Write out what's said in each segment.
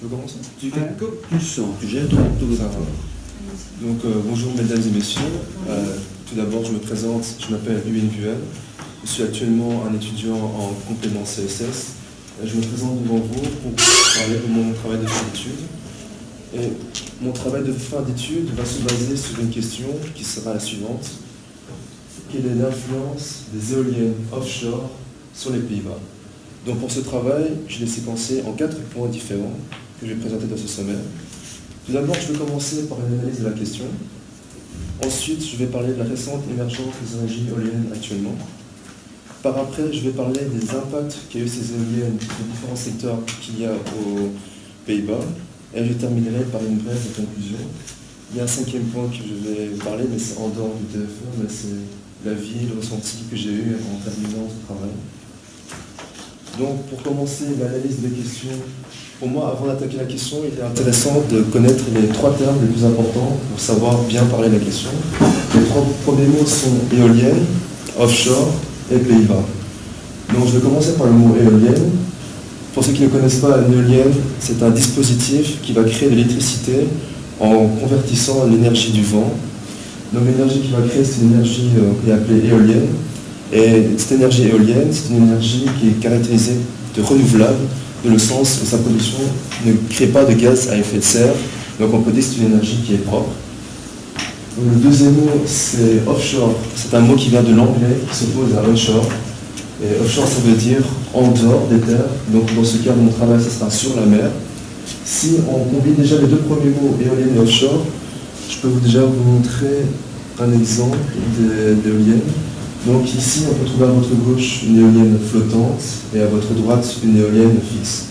Je peux commencer? Tu fais comme tu le sens, tu gères tout le Ça va. temps. Donc, bonjour mesdames et messieurs. Tout d'abord, je me présente, je m'appelle Huyen Vuel. Je suis actuellement un étudiant en complément CSS. Je me présente devant vous pour parler de mon travail de fin d'études. Et mon travail de fin d'études va se baser sur une question qui sera la suivante. Quelle est l'influence des éoliennes offshore sur les Pays-Bas? Donc pour ce travail, je l'ai séquencé en 4 points différents que je vais présenter dans ce sommaire. Tout d'abord, je vais commencer par une analyse de la question. Ensuite, je vais parler de la récente émergence des énergies éoliennes actuellement. Par après, je vais parler des impacts qu'a eu ces éoliennes sur différents secteurs qu'il y a aux Pays-Bas. Et je terminerai par une brève conclusion. Il y a un 5e point que je vais parler, mais c'est en dehors du TFE, mais c'est la vie, le ressenti que j'ai eu en terminant ce travail. Donc, pour commencer l'analyse des questions, pour moi, avant d'attaquer la question, il est intéressant de connaître les 3 termes les plus importants pour savoir bien parler de la question. Les 3 premiers mots sont éolienne, offshore et Pays-Bas. Donc, je vais commencer par le mot éolienne. Pour ceux qui ne connaissent pas, une éolienne, c'est un dispositif qui va créer de l'électricité en convertissant l'énergie du vent. Donc, l'énergie qu'il va créer, c'est une énergie qui est appelée éolienne. Et cette énergie éolienne, c'est une énergie qui est caractérisée de renouvelable, dans le sens où sa production ne crée pas de gaz à effet de serre. Donc on peut dire que c'est une énergie qui est propre. Donc, le deuxième mot, c'est offshore. C'est un mot qui vient de l'anglais, qui s'oppose à onshore. Et offshore, ça veut dire en dehors des terres. Donc dans ce cas, mon travail, ça sera sur la mer. Si on combine déjà les 2 premiers mots, éolienne et offshore, je peux déjà vous montrer un exemple d'éolienne. Donc ici, on peut trouver à votre gauche une éolienne flottante et à votre droite une éolienne fixe.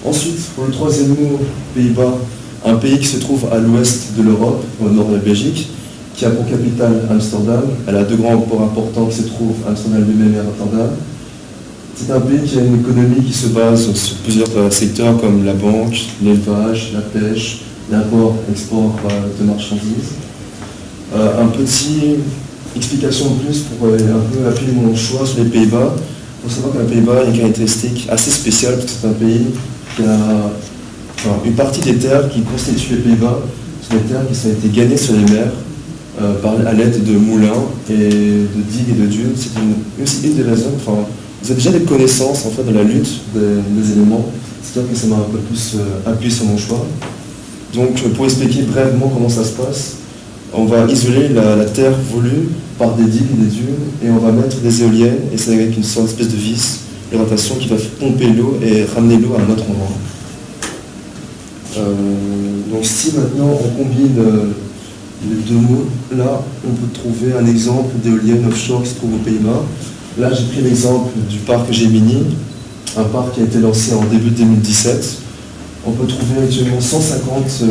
Ensuite, pour le 3e mot, Pays-Bas, un pays qui se trouve à l'ouest de l'Europe, au nord de la Belgique, qui a pour capitale Amsterdam. Elle a 2 grands ports importants qui se trouvent à Amsterdam lui-même et à Rotterdam. C'est un pays qui a une économie qui se base sur plusieurs secteurs comme la banque, l'élevage, la pêche, l'import-export de marchandises. Un petit explication en plus pour un peu appuyer mon choix sur les Pays-Bas. Il faut savoir que les Pays-Bas a une caractéristique assez spéciale, parce que c'est un pays qui a une partie des terres qui constituent les Pays-Bas sont des terres qui ont été gagnées sur les mers à l'aide de moulins et de digues et de dunes. C'est aussi une des raisons. Enfin, vous avez déjà des connaissances en fait de la lutte des éléments. C'est-à-dire que ça m'a un peu plus appuyé sur mon choix. Donc pour expliquer brièvement comment ça se passe, on va isoler la terre voulue par des digues et des dunes et on va mettre des éoliennes et c'est avec une sorte d'espèce de vis de rotation qui va pomper l'eau et ramener l'eau à un autre endroit. Donc si maintenant on combine les 2 mots, là on peut trouver un exemple d'éolienne offshore qui se trouve aux Pays-Bas. Là j'ai pris l'exemple du parc Gemini, un parc qui a été lancé en début 2017. On peut trouver actuellement 150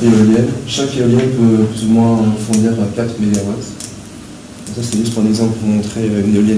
éoliennes. Chaque éolienne peut plus ou moins fournir 4 MW. Ça, c'est juste pour un exemple pour montrer une éolienne